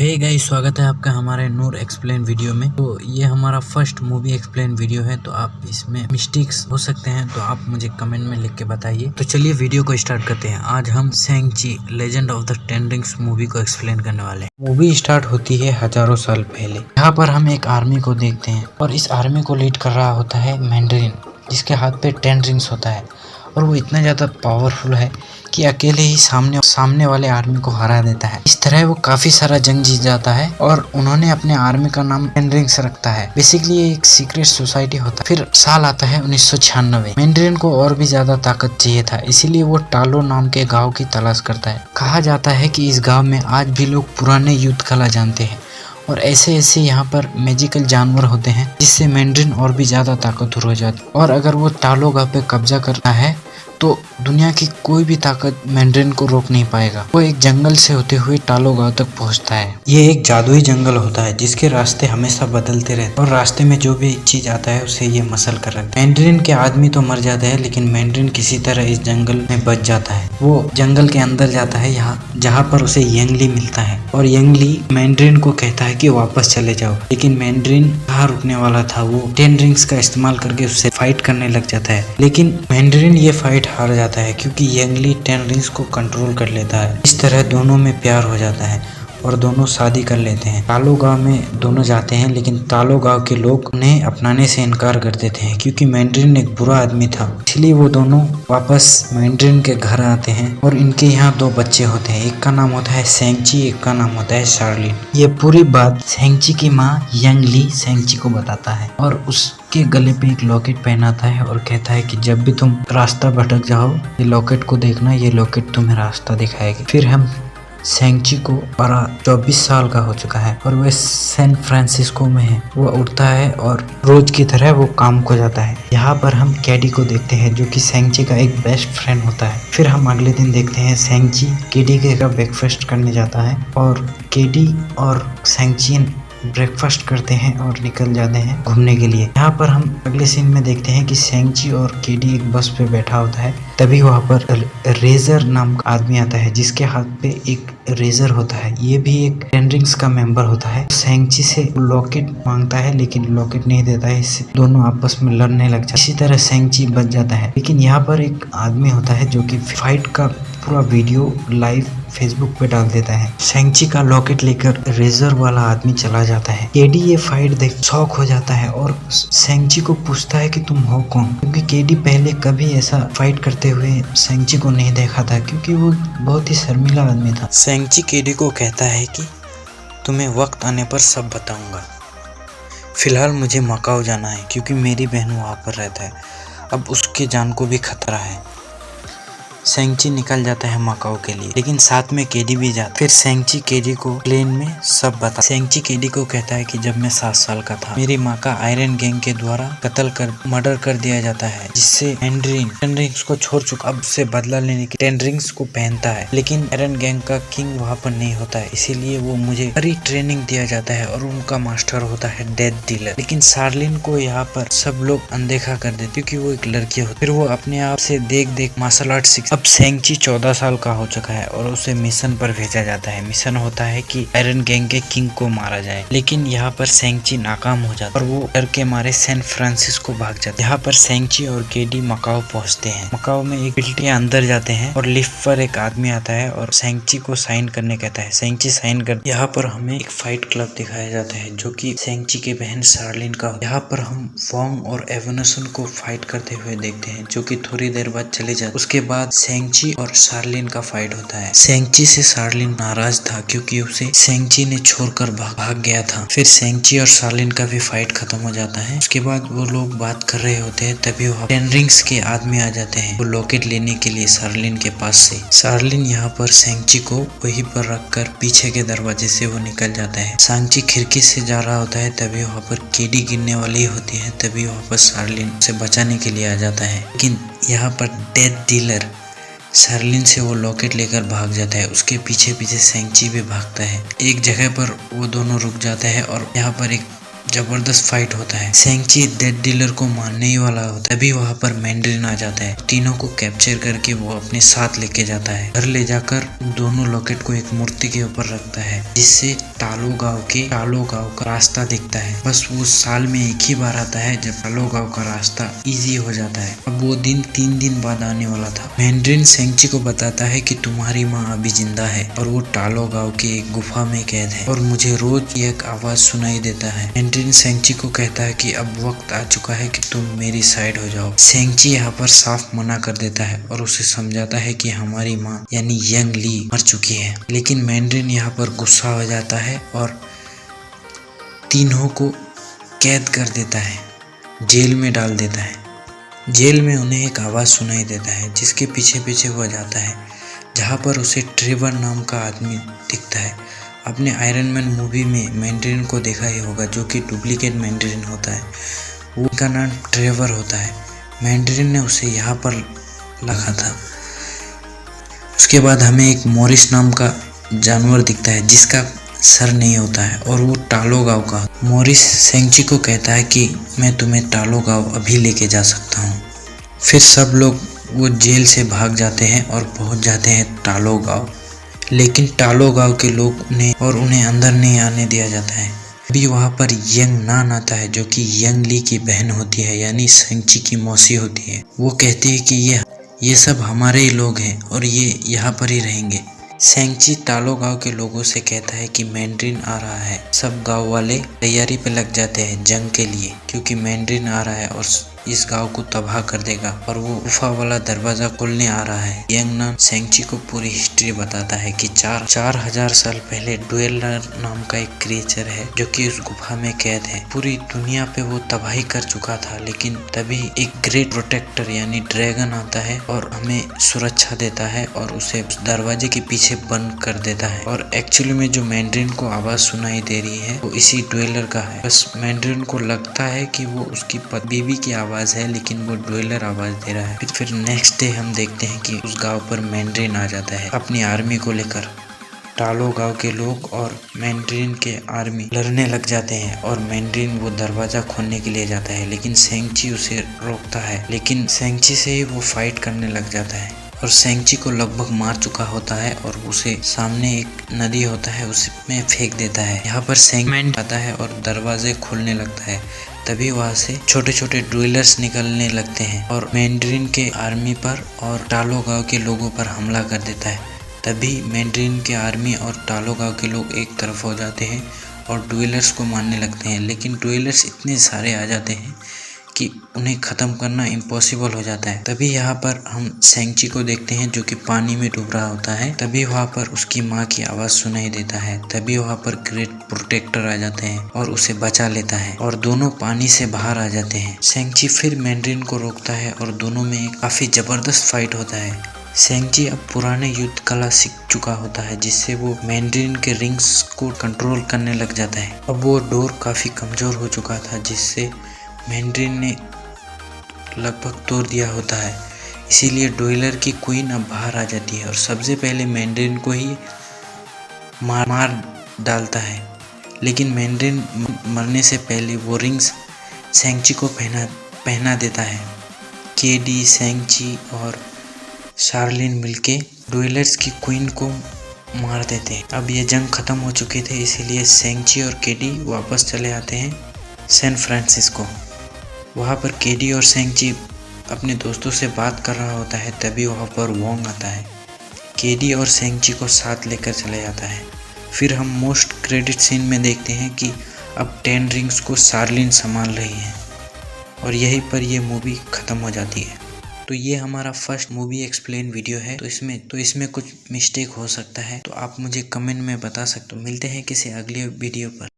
Hey guys, स्वागत है आपका हमारे नूर एक्सप्लेन वीडियो में। तो ये हमारा फर्स्ट मूवी एक्सप्लेन वीडियो है, तो आप इसमें मिस्टेक्स हो सकते हैं तो आप मुझे कमेंट में लिख के बताइए। तो चलिए वीडियो को स्टार्ट करते हैं। आज हम शैंग-ची legend of the ten rings movie को एक्सप्लेन करने वाले हैं। मूवी स्टार्ट होती है हजारों साल पहले। यहाँ पर हम एक आर्मी को देखते हैं और इस आर्मी को लीड कर रहा होता है मैंड्रीन, जिसके हाथ पे 10 रिंग्स होता है और वो इतना ज़्यादा पावरफुल है कि अकेले ही सामने वाले आर्मी को हरा देता है। इस तरह वो काफी सारा जंग जीत जाता है और उन्होंने अपने आर्मी का नाम 10 रिंग्स रखता है। बेसिकली ये एक सीक्रेट सोसाइटी होता है। फिर साल आता है 1996। मैंड्रीन को और भी ज्यादा ताकत चाहिए था, इसीलिए वो टालो नाम के गांव की तलाश करता है। कहा जाता है कि इस गाँव में आज भी लोग पुराने युद्ध कला जानते हैं और ऐसे ऐसे यहाँ पर मैजिकल जानवर होते हैं जिससे मैंड्रीन और भी ज्यादा ताकतवर हो जाती है। और अगर वो टालो गांव पे कब्जा करना है तो दुनिया की कोई भी ताकत मैंड्रीन को रोक नहीं पाएगा। वो एक जंगल से होते हुए टालो गांव तक पहुंचता है। ये एक जादुई जंगल होता है जिसके रास्ते हमेशा बदलते रहते हैं और रास्ते में जो भी चीज आता है उसे ये मसल कर रखता है। मैंड्रीन के आदमी तो मर जाते हैं, लेकिन मैंड्रीन किसी तरह इस जंगल में बच जाता है। वो जंगल के अंदर जाता है जहाँ पर उसे यंगली मिलता है और यंगली मैंड्रीन को कहता है कि वापस चले जाओ, लेकिन मैंड्रीन कहाँ रुकने वाला था। वो 10 रिंग्स का इस्तेमाल करके उससे फाइट करने लग जाता है, लेकिन मैंड्रीन ये फाइट हार जाता है क्योंकि यंगली 10 रिंग्स को कंट्रोल कर लेता है। इस तरह दोनों में प्यार हो जाता है और दोनों शादी कर लेते हैं। तालो गांव में दोनों जाते हैं, लेकिन तालो गांव के लोग उन्हें अपनाने से इनकार कर देते हैं क्योंकि मैंड्रीन एक बुरा आदमी था। इसलिए वो दोनों वापस मैंड्रीन के घर आते हैं और इनके यहाँ 2 बच्चे होते हैं। एक का नाम होता है शैंग-ची, एक का नाम होता है शार्लिन। ये पूरी बात शैंग-ची की माँ यंगली शैंग-ची को बताता है और उसके गले पे एक लॉकेट पहनाता है और कहता है कि जब भी तुम रास्ता भटक जाओ ये लॉकेट को देखना, ये लॉकेट तुम्हें रास्ता दिखाएगी। फिर हम शैंग-ची को 24 साल का हो चुका है और वह सैन फ्रांसिस्को में है। वो उठता है और रोज की तरह वो काम को जाता है। यहाँ पर हम कैडी को देखते हैं जो कि शैंग-ची का एक बेस्ट फ्रेंड होता है। फिर हम अगले दिन देखते हैं शैंग-ची कैडी के घर ब्रेकफास्ट करने जाता है और कैडी और शैंग-ची ब्रेकफास्ट करते हैं और निकल जाते हैं घूमने के लिए। यहाँ पर हम अगले सीन में देखते हैं कि शैंग-ची और कैडी एक बस पे बैठा होता है। तभी वहाँ पर रेजर नाम का आदमी आता है जिसके हाथ पे एक रेजर होता है। ये भी एक 10 रिंग्स का मेंबर होता है। शैंग-ची से लॉकेट मांगता है लेकिन लॉकेट नहीं देता है। इससे दोनों आपस में लड़ने लग जाते हैं। इसी तरह शैंग-ची बच जाता है, लेकिन यहाँ पर एक आदमी होता है जो कि फाइट का पूरा वीडियो लाइव फेसबुक पे डाल देता है। शैंग-ची का लॉकेट लेकर रेजर वाला आदमी चला जाता है। केडी ये फाइट देख शॉक हो जाता है और शैंग-ची को पूछता है कि तुम हो कौन, क्योंकि केडी पहले कभी ऐसा फाइट करते हुए शैंग-ची को नहीं देखा था क्योंकि वो बहुत ही शर्मिला आदमी था। शैंग-ची केडी को कहता है कि तुम्हें वक्त आने पर सब बताऊंगा, फिलहाल मुझे मकाओ जाना है क्योंकि मेरी बहन वहाँ पर रहता है। अब उसके जान को भी खतरा है। शैंग-ची निकल जाता है मकाओ के लिए, लेकिन साथ में केडी भी जाता है। फिर शैंग-ची केडी को प्लेन में सब बता। शैंग-ची केडी को कहता है कि जब मैं 7 साल का था मेरी माँ का आयरन गैंग के द्वारा मर्डर कर दिया जाता है, जिससे मैंड्रीन 10 रिंग्स को छोड़ चुका, अब से बदला लेने के 10 रिंग्स को पहनता है। लेकिन आयरन गैंग का किंग वहाँ पर नहीं होता है, इसीलिए वो मुझे बड़ी ट्रेनिंग दिया जाता है और उनका मास्टर होता है डेथ डीलर। लेकिन शार्लिन को यहाँ पर सब लोग अनदेखा कर देते क्योंकि वो एक लड़की होती है। फिर वो अपने आप से देख मार्शल आर्ट सीख। अब शैंग-ची 14 साल का हो चुका है और उसे मिशन पर भेजा जाता है। मिशन होता है कि आयरन गैंग के किंग को मारा जाए, लेकिन यहाँ पर शैंग-ची नाकाम हो जाता है और वो डर के मारे सैन फ्रांसिस्को भाग जाते हैं। यहाँ पर शैंग-ची और केडी मकाओ पहुंचते हैं। मकाओ में एक बिल्डिंग अंदर जाते हैं और लिफ्ट पर एक आदमी आता है और शैंग-ची को साइन करने कहता है। शैंग-ची साइन कर। यहाँ पर हमें एक फाइट क्लब दिखाया जाता है जो कि शैंग-ची के बहन शार्लिन का। यहाँ पर हम वोंग और एवोन्यूशन को फाइट करते हुए देखते हैं जो कि थोड़ी देर बाद चले जाते। उसके बाद शैंग-ची और शार्लिन का फाइट होता है। शैंग-ची से शार्लिन नाराज था क्योंकि उसे शैंग-ची ने छोड़कर भाग गया था। फिर शैंग-ची और शार्लिन का भी फाइट खत्म हो जाता है। उसके बाद वो लोग बात कर रहे होते हैं, तभी वहाँ 10 रिंग्स के आदमी आ जाते हैं वो लॉकेट लेने के लिए शार्लिन के पास से। शार्लिन यहाँ पर शैंग-ची को वहीं पर रखकर पीछे के दरवाजे से वो निकल जाता है। शैंग-ची खिड़की से जा रहा होता है, तभी वहाँ पर केडी गिरने वाली होती है। तभी वहाँ पर शार्लिन उसे बचाने के लिए आ जाता है, लेकिन यहाँ पर डेथ डीलर शार्लिन से वो लॉकेट लेकर भाग जाता है। उसके पीछे पीछे शैंग-ची भी भागता है। एक जगह पर वो दोनों रुक जाते हैं और यहाँ पर एक जबरदस्त फाइट होता है। शैंग-ची डेथ डीलर को मारने ही वाला होता है, तभी वहाँ पर मैंड्रीन आ जाता है। तीनों को कैप्चर करके वो अपने साथ लेके जाता है। घर ले जाकर दोनों लॉकेट को एक मूर्ति के ऊपर रखता है, जिससे टालो गांव का रास्ता दिखता है। बस वो साल में एक ही बार आता है जब टालो गांव का रास्ता इजी हो जाता है। अब वो दिन 3 दिन बाद आने वाला था। मैंड्रिन सेंगची को बताता है कि तुम्हारी माँ अभी जिंदा है और वो टालो गांव की एक गुफा में कैद है और मुझे रोज एक आवाज सुनाई देता है। मैंड्रिन सेंगची को कहता है कि अब वक्त आ चुका है कि तुम मेरी साइड हो जाओ। सेंगची यहाँ पर साफ मना कर देता है और उसे समझाता है कि हमारी माँ यानी यंग ली मर चुकी है। लेकिन मैंड्रिन यहाँ पर गुस्सा हो जाता है और तीनों को कैद कर देता है, जेल में डाल देता है। जेल में उन्हें एक आवाज सुनाई देता है जिसके पीछे पीछे वो जाता है, जहाँ पर उसे ट्रेवर नाम का आदमी दिखता है। आपने आयरन मैन मूवी में मैंड्रिन को देखा ही होगा, जो कि डुप्लीकेट मैंड्रिन होता है। वो का नाम ट्रेवर होता है। मैंड्रिन ने उसे यहाँ पर रखा था। उसके बाद हमें एक मॉरिस नाम का जानवर दिखता है जिसका सर नहीं होता है और वो टालो गांव का। मॉरिस सेंगची को कहता है कि मैं तुम्हें टालो गांव अभी लेके जा सकता हूँ। फिर सब लोग वो जेल से भाग जाते हैं और पहुँच जाते हैं टालो गांव। लेकिन टालो गांव के लोग उन्हें अंदर नहीं आने दिया जाता है। अभी वहाँ पर यंग नान आता है जो कि यंग ली की बहन होती है, यानी सेंगची की मौसी होती है। वो कहती है कि ये सब हमारे ही लोग हैं और ये यहाँ पर ही रहेंगे। सेंगची टालो गांव के लोगों से कहता है कि मैंड्रिन आ रहा है। सब गांव वाले तैयारी पे लग जाते हैं जंग के लिए, क्योंकि मैंड्रिन आ रहा है और इस गांव को तबाह कर देगा और वो गुफा वाला दरवाजा खोलने आ रहा है। यंग नान सेंगची को पूरी हिस्ट्री बताता है कि 4000 साल पहले ड्वेलर नाम का एक क्रिएचर है जो कि उस गुफा में कैद है। पूरी दुनिया पे वो तबाही कर चुका था, लेकिन तभी एक ग्रेट प्रोटेक्टर यानी ड्रैगन आता है और हमें सुरक्षा देता है और उसे उस दरवाजे के पीछे बंद कर देता है। और एक्चुअली में जो मैंड्रिन को आवाज सुनाई दे रही है वो इसी ड्वेलर का है। बस मैंड्रिन को लगता है कि वो उसकी बीवी की आवाज है, लेकिन वो ड्वेलर आवाज दे रहा है। फिर नेक्स्ट डे हम देखते हैं कि उस गांव पर मैंड्रिन आ जाता है अपनी आर्मी को लेकर। टालो गांव के लोग और मैंड्रिन के आर्मी लड़ने लग जाते हैं और मैंड्रिन वो दरवाजा खोलने के लिए जाता है, लेकिन सेंगची उसे रोकता है। लेकिन सेंगची से ही वो फाइट करने लग जाता है और सेंगची को लगभग मार चुका होता है और उसे सामने एक नदी होता है उसमें फेंक देता है। यहाँ पर सेंगची आता है और दरवाजे खोलने लगता है। तभी वहाँ से छोटे छोटे ड्वेलर्स निकलने लगते हैं और मैंड्रिन के आर्मी पर और टालो गांव के लोगों पर हमला कर देता है। तभी मैंड्रिन के आर्मी और टालो गांव के लोग एक तरफ हो जाते हैं और ड्वेलर्स को मारने लगते हैं। लेकिन ड्वेलर्स इतने सारे आ जाते हैं कि उन्हें ख़त्म करना इम्पॉसिबल हो जाता है। तभी यहाँ पर हम सेंगची को देखते हैं जो कि पानी में डूब रहा होता है। तभी वहाँ पर उसकी माँ की आवाज़ सुनाई देता है। तभी वहाँ पर ग्रेट प्रोटेक्टर आ जाते हैं और उसे बचा लेता है और दोनों पानी से बाहर आ जाते हैं। सेंगची फिर मैंड्रिन को रोकता है और दोनों में काफ़ी ज़बरदस्त फाइट होता है। सेंगची अब पुराने युद्ध कला सीख चुका होता है, जिससे वो मैंड्रिन के रिंग्स को कंट्रोल करने लग जाता है। अब वो डोर काफ़ी कमज़ोर हो चुका था, जिससे मैंड्रिन ने लगभग तोड़ दिया होता है। इसीलिए ड्वेलर की क्वीन अब बाहर आ जाती है और सबसे पहले मैंड्रिन को ही मार डालता है। लेकिन मैंड्रिन मरने से पहले वो रिंग्स सेंगची को पहना देता है। केडी, सेंगची और शार्लिन मिलके ड्वेलर्स की क्वीन को मार देते हैं। अब ये जंग खत्म हो चुके थे, इसीलिए सेंगची और केडी वापस चले आते हैं सैन फ्रांसिस्को। वहाँ पर केडी और सेंगची अपने दोस्तों से बात कर रहा होता है। तभी वहाँ पर वोंग आता है, केडी और सेंगची को साथ लेकर चले जाता है। फिर हम मोस्ट क्रेडिट सीन में देखते हैं कि अब 10 रिंग्स को शार्लिन संभाल रही है और यहीं पर ये मूवी ख़त्म हो जाती है। तो ये हमारा फर्स्ट मूवी एक्सप्लेन वीडियो है। तो इसमें कुछ मिस्टेक हो सकता है, तो आप मुझे कमेंट में बता सकते हो। मिलते हैं किसी अगले वीडियो पर।